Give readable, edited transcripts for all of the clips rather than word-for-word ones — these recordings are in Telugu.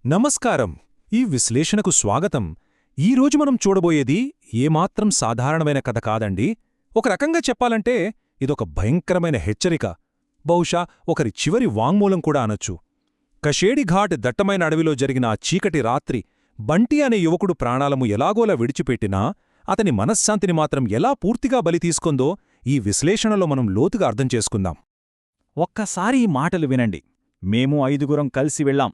నమస్కారం. ఈ విశ్లేషణకు స్వాగతం. ఈరోజు మనం చూడబోయేది ఏమాత్రం సాధారణమైన కథ కాదండి. ఒక రకంగా చెప్పాలంటే ఇదొక భయంకరమైన హెచ్చరిక. బహుశా ఒకరి చివరి వాంగ్మూలం కూడా అనొచ్చు. కషేడిఘాట్ దట్టమైన అడవిలో జరిగిన ఆ చీకటి రాత్రి బంటి అనే యువకుడు ప్రాణాలము ఎలాగోలా విడిచిపెట్టినా అతని మనశ్శాంతిని మాత్రం ఎలా పూర్తిగా బలి తీసుకుందో ఈ విశ్లేషణలో మనం లోతుగా అర్థం చేసుకుందాం. ఒక్కసారి ఈ మాటలు వినండి. మేము 5గురం కలిసి వెళ్ళాం,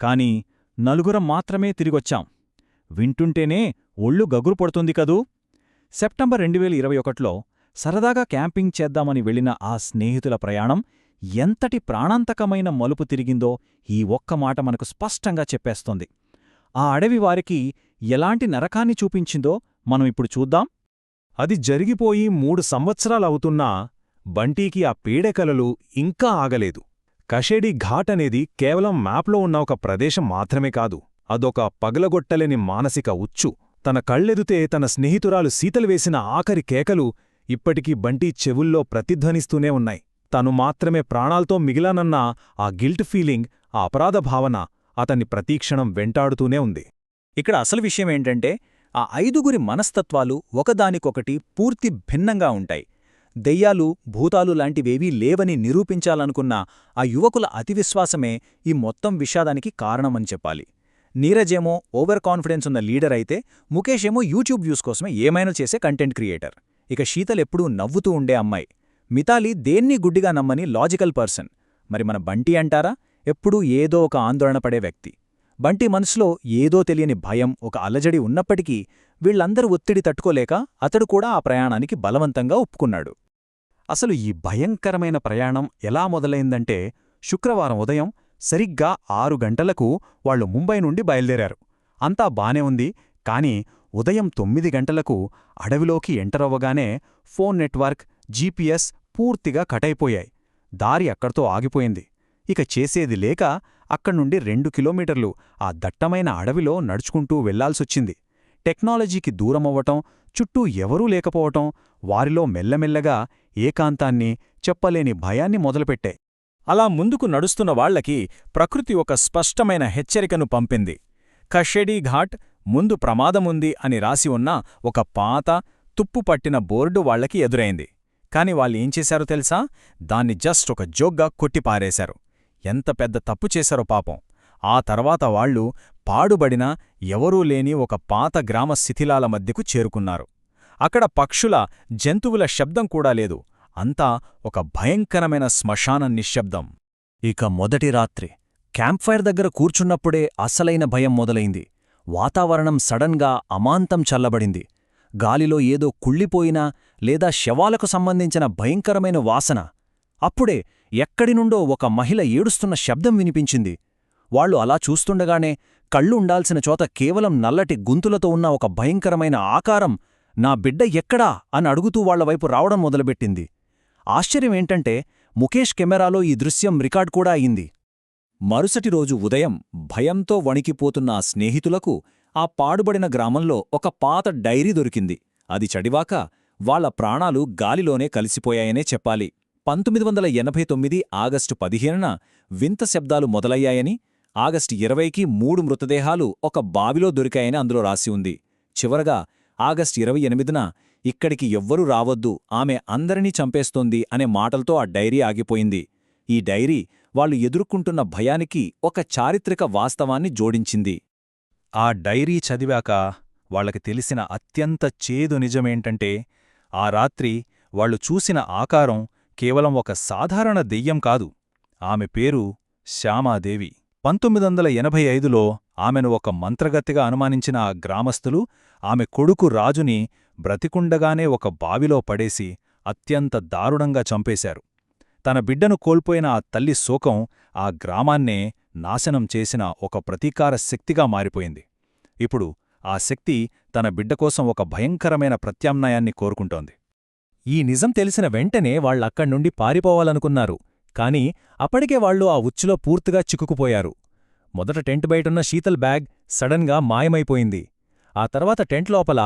కాని 4గురం మాత్రమే తిరిగొచ్చాం. వింటుంటేనే ఒళ్ళు గగురు పడుతుంది కదూ. సెప్టెంబర్ 2021లో సరదాగా క్యాంపింగ్ చేద్దామని వెళ్లిన ఆ స్నేహితుల ప్రయాణం ఎంతటి ప్రాణాంతకమైన మలుపు తిరిగిందో ఈ ఒక్క మాట మనకు స్పష్టంగా చెప్పేస్తోంది. ఆ అడవి వారికి ఎలాంటి నరకాన్ని చూపించిందో మనం ఇప్పుడు చూద్దాం. అది జరిగిపోయి 3 సంవత్సరాలవుతున్నా బంటీకి ఆ పీడకలలు ఇంకా ఆగలేదు. కషేడి ఘాట్ అనేది కేవలం మ్యాప్లో ఉన్న ఒక ప్రదేశం మాత్రమే కాదు, అదొక పగలగొట్టలేని మానసిక ఉచ్చు. తన కళ్ళెదుతే తన స్నేహితురాలు శీతలు వేసిన ఆఖరి కేకలు ఇప్పటికీ బంటీ చెవుల్లో ప్రతిధ్వనిస్తూనే ఉన్నాయి. తను మాత్రమే ప్రాణాల్తో మిగిలానన్న ఆ గిల్ట్ ఫీలింగ్, ఆ అపరాధ భావన అతన్ని ప్రతీక్షణం వెంటాడుతూనే ఉంది. ఇక్కడ అసలు విషయమేంటంటే, ఆ 5గురి మనస్తత్వాలు ఒకదానికొకటి పూర్తి భిన్నంగా ఉంటాయి. దెయ్యాలు, భూతాలు లాంటివేవీ లేవని నిరూపించాలనుకున్న ఆ యువకుల అతివిశ్వాసమే ఈ మొత్తం విషాదానికి కారణమని చెప్పాలి. నీరజేమో ఓవర్ కాన్ఫిడెన్స్ ఉన్న లీడర్ అయితే, ముఖేషేమో యూట్యూబ్ వ్యూస్ కోసమే ఏమైనా చేసే కంటెంట్ క్రియేటర్. ఇక శీతల్ ఎప్పుడూ నవ్వుతూ ఉండే అమ్మాయి. మితాలి దేన్ని గుడ్డిగా నమ్మని లాజికల్ పర్సన్. మరి మన బంటి అంటారా, ఎప్పుడూ ఏదో ఒక ఆందోళన పడే వ్యక్తి. బంటి మనసులో ఏదో తెలియని భయం, ఒక అలజడి ఉన్నప్పటికీ వీళ్లందరూ ఒత్తిడి తట్టుకోలేక అతడు కూడా ఆ ప్రయాణానికి బలవంతంగా ఒప్పుకున్నాడు. అసలు ఈ భయంకరమైన ప్రయాణం ఎలా మొదలైందంటే, శుక్రవారం ఉదయం సరిగ్గా 6 గంటలకు వాళ్లు ముంబై నుండి బయల్దేరారు. అంతా బానే ఉంది. కాని ఉదయం 9 గంటలకు అడవిలోకి ఎంటరవ్వగానే ఫోన్ నెట్వర్క్, జీపీఎస్ పూర్తిగా కటైపోయాయి. దారి అక్కడితో ఆగిపోయింది. ఇక చేసేది లేక అక్కడ్నుండి 2 కిలోమీటర్లు ఆ దట్టమైన అడవిలో నడుచుకుంటూ వెళ్లాల్సొచ్చింది. టెక్నాలజీకి దూరమవ్వటం, చుట్టూ ఎవరూ లేకపోవటం వారిలో మెల్లమెల్లగా ఏకాంతాన్ని, చెప్పలేని భయాన్ని మొదలుపెట్టాయి. అలా ముందుకు నడుస్తున్న వాళ్లకి ప్రకృతి ఒక స్పష్టమైన హెచ్చరికను పంపింది. కషేడి ఘాట్ ముందు ప్రమాదముంది అని రాసి ఉన్న ఒక పాత, తుప్పుపట్టిన బోర్డు వాళ్లకి ఎదురైంది. కాని వాళ్ళేం చేశారో తెలుసా? దాన్ని జస్ట్ ఒక జోక్గా కొట్టిపారేశారు. ఎంత పెద్ద తప్పు చేశారో పాపం. ఆ తర్వాత వాళ్లు పాడుబడిన, ఎవరూ లేని ఒక పాత గ్రామ శిథిలాల మధ్యకు చేరుకున్నారు. అక్కడ పక్షుల, జంతువుల శబ్దం కూడా లేదు. అంతా ఒక భయంకరమైన శ్మశాన నిశ్శబ్దం. ఇక మొదటి రాత్రి క్యాంప్ఫైర్ దగ్గర కూర్చున్నప్పుడే అసలైన భయం మొదలైంది. వాతావరణం సడన్గా అమాంతం చల్లబడింది. గాలిలో ఏదో కుళ్ళిపోయినా లేదా శవాలకు సంబంధించిన భయంకరమైన వాసన. అప్పుడే ఎక్కడినుండో ఒక మహిళ ఏడుస్తున్న శబ్దం వినిపించింది. వాళ్లు అలా చూస్తుండగానే కళ్ళు ఉండాల్సిన చోట కేవలం నల్లటి గుంతులతో ఉన్న ఒక భయంకరమైన ఆకారం, నా బిడ్డ ఎక్కడా అని అడుగుతూ వాళ్లవైపు రావడం మొదలుపెట్టింది. ఆశ్చర్యమేంటంటే, ముఖేష్ కెమెరాలో ఈ దృశ్యం రికార్డ్ కూడా అయింది. మరుసటి రోజు ఉదయం భయంతో వణికిపోతున్న ఆ స్నేహితులకు ఆ పాడుబడిన గ్రామంలో ఒక పాత డైరీ దొరికింది. అది చడివాక వాళ్ల ప్రాణాలు గాలిలోనే కలిసిపోయాయనే చెప్పాలి. 1989 ఆగస్టు 15న వింత శబ్దాలు మొదలయ్యాయని, ఆగస్టు 20కి 3 మృతదేహాలు ఒక బావిలో దొరికాయని అందులో రాసి ఉంది. చివరగా ఆగస్టు 28న ఇక్కడికి ఎవ్వరూ రావద్దు, ఆమె అందరినీ చంపేస్తోంది అనే మాటలతో ఆ డైరీ ఆగిపోయింది. ఈ డైరీ వాళ్లు ఎదుర్కొంటున్న భయానికి ఒక చారిత్రక వాస్తవాన్ని జోడించింది. ఆ డైరీ చదివాక వాళ్లకి తెలిసిన అత్యంత చేదు నిజమేంటంటే, ఆ రాత్రి వాళ్లు చూసిన ఆకారం కేవలం ఒక సాధారణ దెయ్యం కాదు. ఆమె పేరు శ్యామాదేవి. 1985లో ఆమెను ఒక మంత్రగత్తెగా అనుమానించిన ఆ గ్రామస్థులు ఆమె కొడుకు రాజుని బ్రతికుండగానే ఒక బావిలో పడేసి అత్యంత దారుణంగా చంపేశారు. తన బిడ్డను కోల్పోయిన ఆ తల్లి శోకం ఆ గ్రామాన్నే నాశనం చేసిన ఒక ప్రతీకార శక్తిగా మారిపోయింది. ఇప్పుడు ఆ శక్తి తన బిడ్డకోసం ఒక భయంకరమైన ప్రత్యామ్నాయాన్ని కోరుకుంటోంది. ఈ నిజం తెలిసిన వెంటనే వాళ్లక్కడ్నుండి పారిపోవాలనుకున్నారు. కాని అప్పటికే వాళ్లు ఆ ఉచ్చులో పూర్తిగా చిక్కుకుపోయారు. మొదట టెంట్ బయటున్న శీతల్ బ్యాగ్ సడన్గా మాయమైపోయింది. ఆ తర్వాత టెంట్ లోపల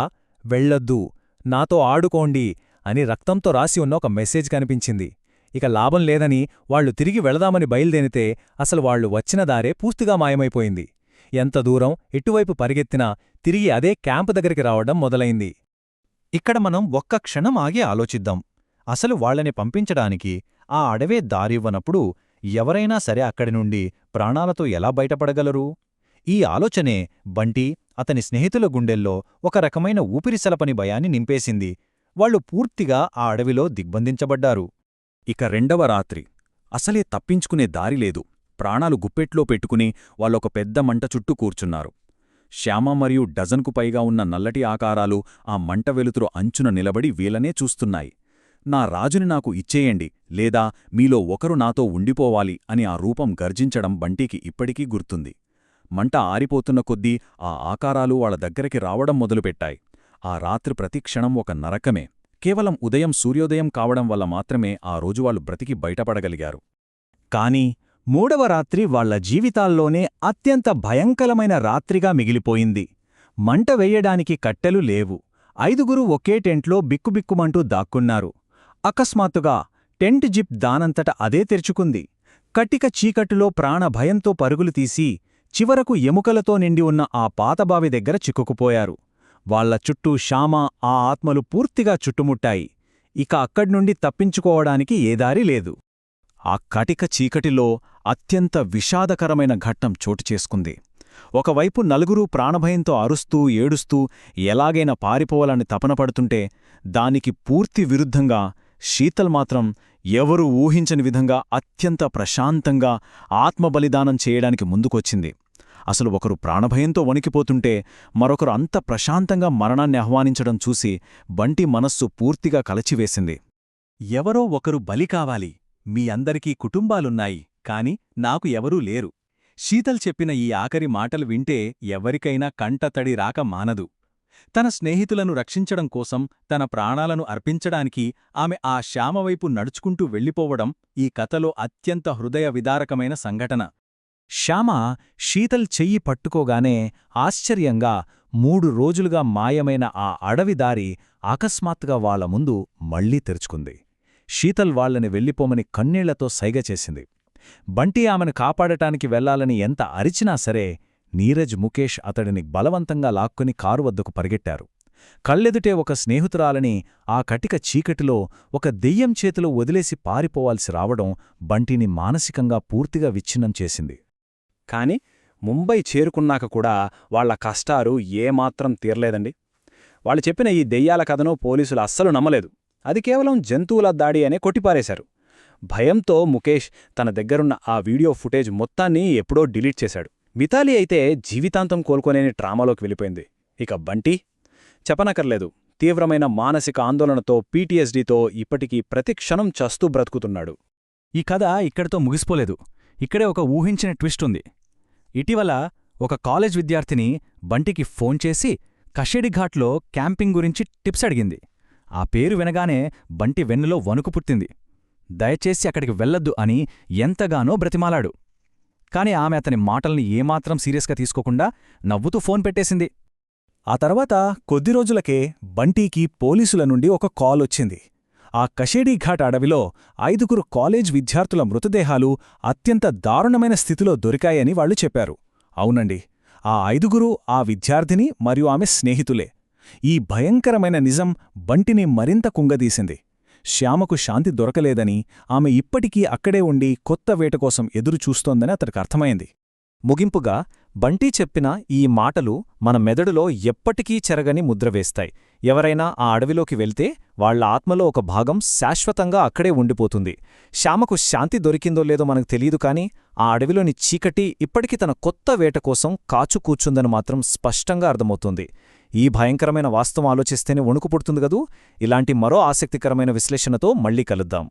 వెళ్లొద్దు, నాతో ఆడుకోండి అని రక్తంతో రాసి ఉన్న ఒక మెసేజ్ కనిపించింది. ఇక లాభం లేదని వాళ్లు తిరిగి వెళదామని బయల్దేనితే అసలు వాళ్లు వచ్చిన దారే పూర్తిగా మాయమైపోయింది. ఎంత దూరం ఎటువైపు పరిగెత్తినా తిరిగి అదే క్యాంపు దగ్గరికి రావడం మొదలైంది. ఇక్కడ మనం ఒక్క క్షణం ఆగి ఆలోచిద్దాం. అసలు వాళ్ళని పంపించడానికి ఆ అడవే దారివ్వనప్పుడు ఎవరైనా సరే అక్కడి నుండి ప్రాణాలతో ఎలా బయటపడగలరు? ఈ ఆలోచనే బంటి, అతని స్నేహితుల గుండెల్లో ఒక రకమైన ఊపిరిసలపని భయాన్ని నింపేసింది. వాళ్ళు పూర్తిగా ఆ అడవిలో దిగ్బంధించబడ్డారు. ఇక రెండవ రాత్రి. అసలే తప్పించుకునే దారిలేదు. ప్రాణాలు గుప్పెట్లో పెట్టుకుని వాళ్ళొక పెద్ద మంట చుట్టూ కూర్చున్నారు. శ్యామ మరియు డజన్కు పైగా ఉన్న నల్లటి ఆకారాలు ఆ మంట వెలుతురు అంచున నిలబడి వీళ్ళనే చూస్తున్నాయి. నా రాజుని నాకు ఇచ్చేయండి, లేదా మీలో ఒకరు నాతో ఉండిపోవాలి అని ఆ రూపం గర్జించడం బంటికి ఇప్పటికీ గుర్తుంది. మంట ఆరిపోతున్న కొద్దీ ఆ ఆకారాలు వాళ్ళ దగ్గరికి రావడం మొదలుపెట్టాయి. ఆ రాత్రి ప్రతిక్షణం ఒక నరకమే. కేవలం ఉదయం సూర్యోదయం కావడం వల్ల మాత్రమే ఆ రోజు వాళ్ళు బ్రతికి బయటపడగలిగారు. కాని మూడవ రాత్రి వాళ్ల జీవితాల్లోనే అత్యంత భయంకరమైన రాత్రిగా మిగిలిపోయింది. మంట వెయ్యడానికి కట్టెలు లేవు. 5గురు ఒకే టెంట్లో బిక్కుబిక్కుమంటూ దాక్కున్నారు. అకస్మాత్తుగా టెంట్ జిప్ దానంతట అదే తెరుచుకుంది. కట్టిక చీకట్టులో ప్రాణభయంతో పరుగులు తీసి చివరకు ఎముకలతో నిండి ఉన్న ఆ పాతబావి దగ్గర చిక్కుకుపోయారు. వాళ్ల చుట్టూ శ్యామ, ఆ ఆత్మలు పూర్తిగా చుట్టుముట్టాయి. ఇక అక్కడ్నుండి తప్పించుకోవడానికి ఏదారి లేదు. ఆ కటిక చీకటిలో అత్యంత విషాదకరమైన ఘట్టం చోటుచేసుకుంది. ఒకవైపు నలుగురూ ప్రాణభయంతో అరుస్తూ ఏడుస్తూ ఎలాగైనా పారిపోవాలని తపనపడుతుంటే, దానికి పూర్తి విరుద్ధంగా శీతల్ మాత్రం ఎవరూ ఊహించని విధంగా అత్యంత ప్రశాంతంగా ఆత్మబలిదానం చేయడానికి ముందుకొచ్చింది. అసలు ఒకరు ప్రాణభయంతో వణికిపోతుంటే మరొకరు అంత ప్రశాంతంగా మరణాన్ని ఆహ్వానించడం చూసి బంటి మనస్సు పూర్తిగా కలచివేసింది. ఎవరో ఒకరు బలి కావాలి. మీ అందరికీ కుటుంబాలున్నాయి, కాని నాకు ఎవరూ లేరు. శీతల్ చెప్పిన ఈ ఆఖరి మాటలు వింటే ఎవరికైనా కంటతడి రాక మానదు. తన స్నేహితులను రక్షించడం కోసం తన ప్రాణాలను అర్పించడానికి ఆమె ఆ శ్యామవైపు నడుచుకుంటూ వెళ్ళిపోవడం ఈ కథలో అత్యంత హృదయ విదారకమైన సంఘటన. శ్యామ శీతల్ చెయ్యి పట్టుకోగానే ఆశ్చర్యంగా 3 రోజులుగా మాయమైన ఆ అడవిదారి అకస్మాత్తుగా వాళ్ల ముందు మళ్లీ తెరుచుకుంది. శీతల్ వాళ్లని వెళ్ళిపోమని కన్నీళ్లతో సైగచేసింది. బంటి ఆమెను కాపాడటానికి వెళ్లాలని ఎంత అరిచినా సరే నీరజ్, ముఖేష్ అతడిని బలవంతంగా లాక్కుని కారు వద్దకు పరిగెట్టారు. కళ్ళెదుటే ఒక స్నేహితురాలని ఆ కటిక చీకటిలో ఒక దెయ్యం చేతిలో వదిలేసి పారిపోవాల్సి రావడం బంటిని మానసికంగా పూర్తిగా విచ్ఛిన్నం చేసింది. కాని ముంబై చేరుకున్నాక కూడా వాళ్ల కష్టాలు ఏమాత్రం తీరలేదండి. వాళ్ళు చెప్పిన ఈ దెయ్యాల కథను పోలీసులు అస్సలు నమ్మలేదు. అది కేవలం జంతువుల దాడి అనే కొట్టిపారేశారు. భయంతో ముఖేష్ తన దగ్గరున్న ఆ వీడియో ఫుటేజ్ మొత్తాన్ని ఎప్పుడో డిలీట్ చేశాడు. మితాలి అయితే జీవితాంతం కోలుకోలేని ట్రామాలోకి వెళ్ళిపోయింది. ఇక బంటి చెప్పనక్కర్లేదు, తీవ్రమైన మానసిక ఆందోళనతో, పీటీఎస్డీతో ఇప్పటికీ ప్రతిక్షణం చస్తూ బ్రతుకుతున్నాడు. ఈ కథ ఇక్కడితో ముగిసిపోలేదు. ఇక్కడే ఒక ఊహించిన ట్విస్ట్ ఉంది. ఇటీవల ఒక కాలేజ్ విద్యార్థిని బంటికి ఫోన్ చేసి కషేడిఘాట్లో క్యాంపింగ్ గురించి టిప్స్ అడిగింది. ఆ పేరు వినగానే బంటి వెన్నులో వణుకు పుట్టింది. దయచేసి అక్కడికి వెళ్లొద్దు అని ఎంతగానో బ్రతిమాలాడు. కాని ఆమె అతని మాటల్ని ఏమాత్రం సీరియస్గా తీసుకోకుండా నవ్వుతూ ఫోన్ పెట్టేసింది. ఆ తర్వాత కొద్ది రోజులకే బంటీకి పోలీసుల నుండి ఒక కాల్ వచ్చింది. ఆ కషేడిఘాట్ అడవిలో 5గురు కాలేజ్ విద్యార్థుల మృతదేహాలు అత్యంత దారుణమైన స్థితిలో దొరికాయని వాళ్లు చెప్పారు. అవునండి, ఆ 5గురు ఆ విద్యార్థిని మరియు ఆమె స్నేహితులే. ఈ భయంకరమైన నిజం బంటిని మరింత కుంగదీసింది. శ్యామకు శాంతి దొరకలేదని, ఆమె ఇప్పటికీ అక్కడే ఉండి కొత్త వేట కోసం ఎదురుచూస్తోందని అతడికి అర్థమైంది. ముగింపుగా బంటి చెప్పిన ఈ మాటలు మన మెదడులో ఎప్పటికీ చెరగని ముద్రవేస్తాయి. ఎవరైనా ఆ అడవిలోకి వెళ్తే వాళ్ల ఆత్మలో ఒక భాగం శాశ్వతంగా అక్కడే ఉండిపోతుంది. శ్యామకు శాంతి దొరికిందో లేదో మనకు తెలియదు, కాని ఆ అడవిలోని చీకటి ఇప్పటికీ తన కొత్త వేట కోసం కాచు కూర్చుందని మాత్రం స్పష్టంగా అర్థమవుతుంది. ఈ భయంకరమైన వాస్తవం ఆలోచిస్తేనే వణుకు పుడుతుంది గదూ. ఇలాంటి మరో ఆసక్తికరమైన విశ్లేషణతో మళ్లీ కలుద్దాం.